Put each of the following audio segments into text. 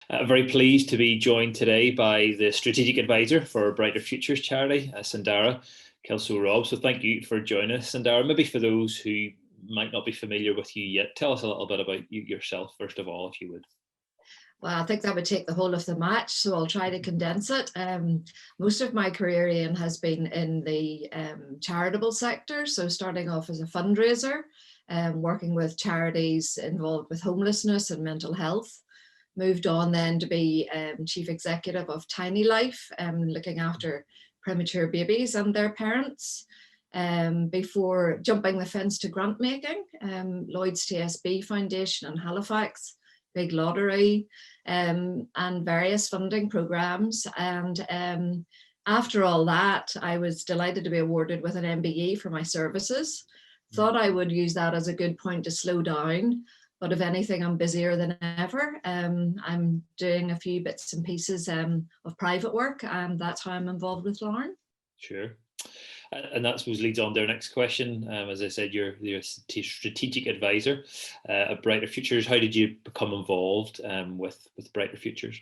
Very pleased to be joined today by the Strategic Advisor for Brighter Futures charity, Sandara Kelso-Robb. So thank you for joining us, Sandara. Maybe for those who might not be familiar with you yet, tell us a little bit about yourself, first of all, if you would. Well, I think that would take the whole of the match, so I'll try to condense it. Most of my career, Ian, has been in the charitable sector. So starting off as a fundraiser, working with charities involved with homelessness and mental health. Moved on then to be chief executive of Tiny Life, looking after premature babies and their parents. Before jumping the fence to grant making, Lloyd's TSB Foundation in Halifax, Big Lottery, and various funding programs. And after all that, I was delighted to be awarded with an MBE for my services. Thought I would use that as a good point to slow down. But if anything, I'm busier than ever. I'm doing a few bits and pieces of private work, and that's how I'm involved with Lauren. Sure. And that suppose leads on to our next question. As I said, you're a strategic advisor at Brighter Futures. How did you become involved with Brighter Futures?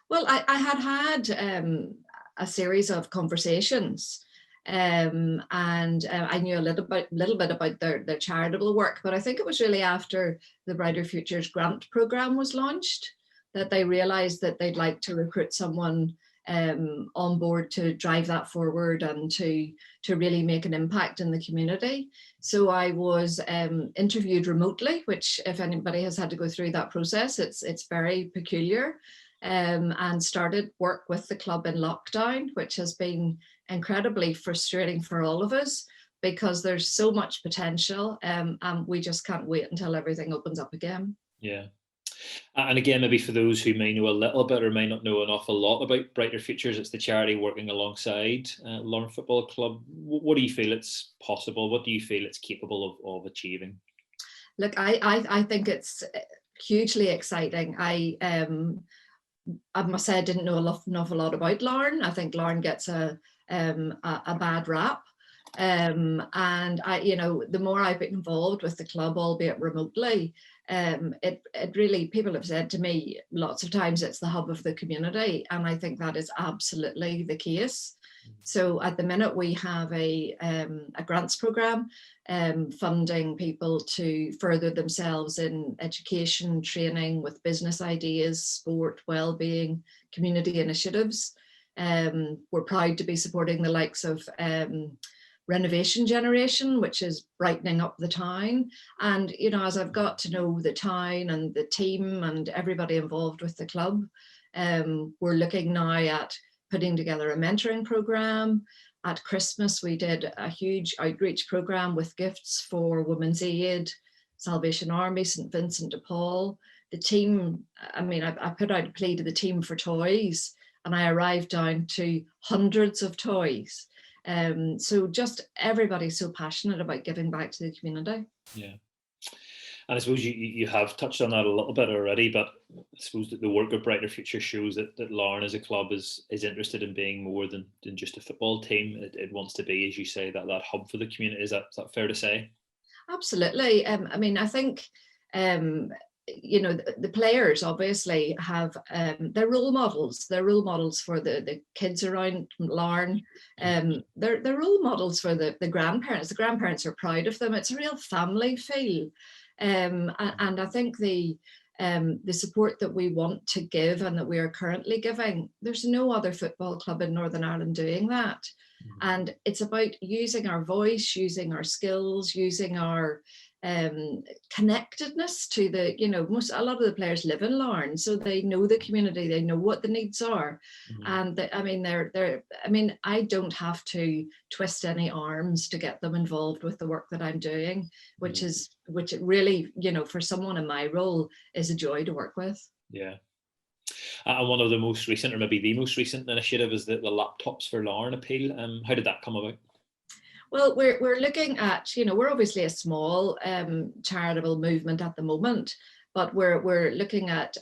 Well, I had a series of conversations. And I knew a little bit about their charitable work, but I think it was really after the Brighter Futures grant program was launched that they realized that they'd like to recruit someone on board to drive that forward and to really make an impact in the community. So I was interviewed remotely, which if anybody has had to go through that process, it's very peculiar. And started work with the club in lockdown, which has been incredibly frustrating for all of us because there's so much potential and we just can't wait until everything opens up again. Yeah. And again, maybe for those who may know a little bit or may not know an awful lot about Brighter Futures, it's the charity working alongside Lauren Football Club. What do you feel it's possible? What do you feel it's capable of achieving? Look, I think it's hugely exciting. I must say I didn't know an awful lot about Lauren. I think Lauren gets a bad rap. And the more I've been involved with the club, albeit remotely, it really, people have said to me lots of times it's the hub of the community. And I think that is absolutely the case. So at the minute we have a grants program funding people to further themselves in education, training with business ideas, sport, well-being, community initiatives. We're proud to be supporting the likes of Renovation Generation, which is brightening up the town. And, as I've got to know the town and the team and everybody involved with the club, we're looking now at putting together a mentoring program. At Christmas, we did a huge outreach program with gifts for Women's Aid, Salvation Army, St. Vincent de Paul. The team, I put out a plea to the team for toys, and I arrived down to hundreds of toys. So just everybody's so passionate about giving back to the community. Yeah. And I suppose you have touched on that a little bit already, but I suppose that the work of Brighter Future shows that Lauren as a club is interested in being more than just a football team. It wants to be, as you say, that hub for the community. Is that fair to say? Absolutely. I think the players obviously have their role models. They're role models for the kids around Lauren. They're role models for the grandparents. The grandparents are proud of them. It's a real family feel. And I think the support that we want to give and that we are currently giving, there's no other football club in Northern Ireland doing that. Mm-hmm. And it's about using our voice, using our skills, using our connectedness to a lot of the players live in Lauren, so they know the community, they know what the needs are. Mm-hmm. And I don't have to twist any arms to get them involved with the work that I'm doing, which it really, for someone in my role, is a joy to work with. Yeah. And one of the most recent, or maybe the most recent initiative, is the Laptops for Lauren appeal. How did that come about? Well, we're looking at, we're obviously a small charitable movement at the moment, but we're looking at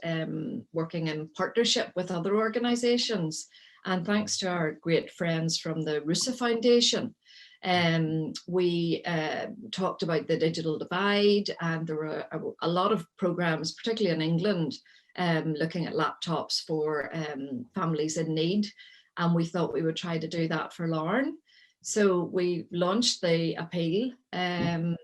working in partnership with other organisations. And thanks to our great friends from the Rusa Foundation, We talked about the digital divide, and there were a lot of programs, particularly in England, looking at laptops for families in need. And we thought we would try to do that for Larne. So we launched the appeal, and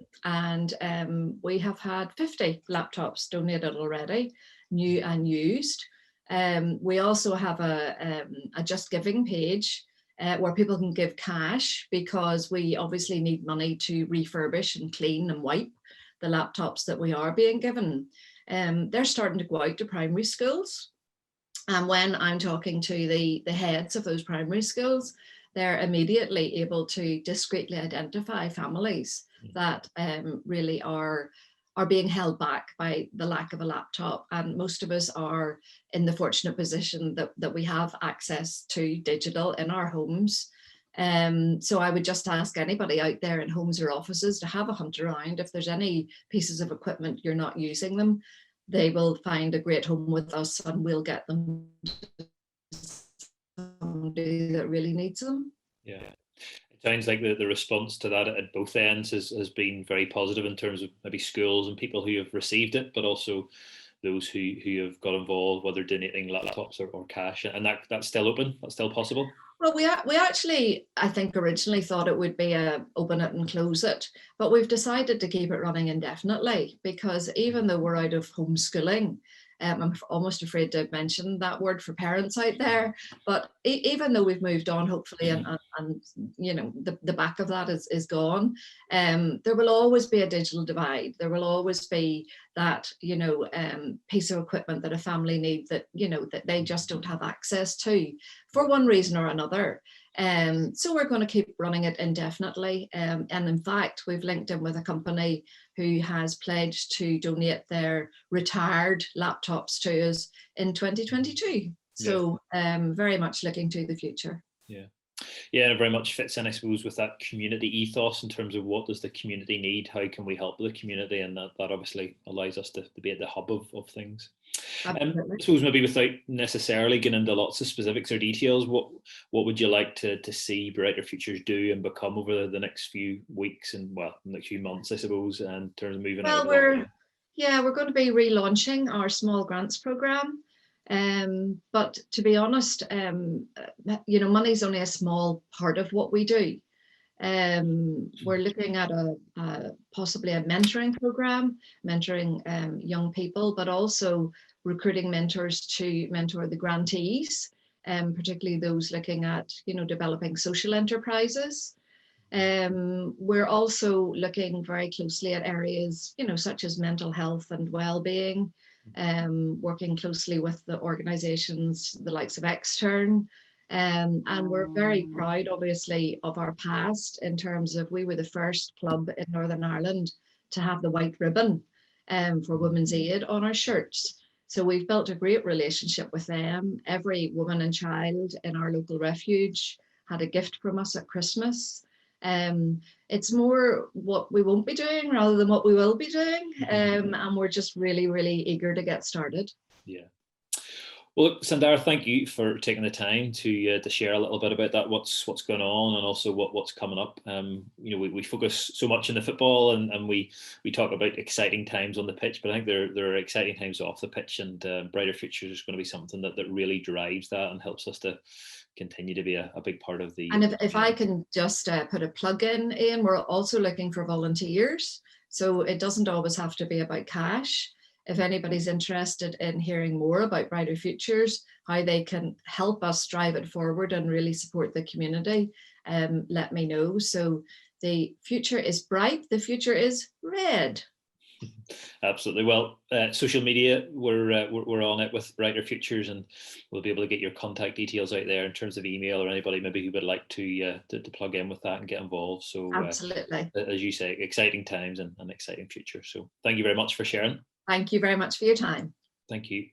we have had 50 laptops donated already, new and used. We also have a Just Giving page where people can give cash, because we obviously need money to refurbish and clean and wipe the laptops that we are being given. They're starting to go out to primary schools. And when I'm talking to the heads of those primary schools, they're immediately able to discreetly identify families that really are being held back by the lack of a laptop. And most of us are in the fortunate position that we have access to digital in our homes. So I would just ask anybody out there in homes or offices to have a hunt around. If there's any pieces of equipment you're not using them, they will find a great home with us, and we'll get them to somebody that really needs them. Yeah. It sounds like the response to that at both ends has been very positive, in terms of maybe schools and people who have received it, but also those who have got involved, whether donating laptops or cash. And that's still open, that's still possible? Well, we actually, I think, originally thought it would be a open it and close it, but we've decided to keep it running indefinitely, because even though we're out of homeschooling, I'm almost afraid to mention that word for parents out there, but even though we've moved on, hopefully, and you know, the back of that is gone, there will always be a digital divide. There will always be that, you know, piece of equipment that a family needs that, you know, that they just don't have access to for one reason or another. So we're going to keep running it indefinitely. And in fact, we've linked in with a company who has pledged to donate their retired laptops to us in 2022. So very much looking to the future. Yeah, and it very much fits in, I suppose, with that community ethos, in terms of what does the community need, how can we help the community, and that obviously allows us to be at the hub of things. I suppose maybe without necessarily getting into lots of specifics or details, what would you like to see Brighter Futures do and become over the next few weeks and, well, next few months, I suppose, in terms of moving out? We're going to be relaunching our small grants program. But to be honest, you know, money's only a small part of what we do. We're looking at possibly a mentoring program, mentoring young people, but also recruiting mentors to mentor the grantees, particularly those looking at, you know, developing social enterprises. We're also looking very closely at areas, you know, such as mental health and well-being, working closely with the organisations, the likes of Extern. And we're very proud, obviously, of our past, in terms of we were the first club in Northern Ireland to have the white ribbon for Women's Aid on our shirts. So we've built a great relationship with them. Every woman and child in our local refuge had a gift from us at Christmas. It's more what we won't be doing rather than what we will be doing. And we're just really, really eager to get started. Yeah. Well, Sandara, thank you for taking the time to share a little bit about that, what's going on, and also what's coming up. You know, we focus so much on the football, and we talk about exciting times on the pitch, but I think there are exciting times off the pitch, and Brighter Futures is going to be something that really drives that and helps us to continue to be a big part of the. And if I can just put a plug in, Ian, we're also looking for volunteers. So it doesn't always have to be about cash. If anybody's interested in hearing more about Brighter Futures, how they can help us drive it forward and really support the community, let me know. So the future is bright, the future is red. Absolutely. Well, social media, we're on it with Brighter Futures, and we'll be able to get your contact details out there in terms of email, or anybody maybe who would like to plug in with that and get involved. So absolutely, as you say, exciting times and an exciting future. So thank you very much for sharing. Thank you very much for your time. Thank you.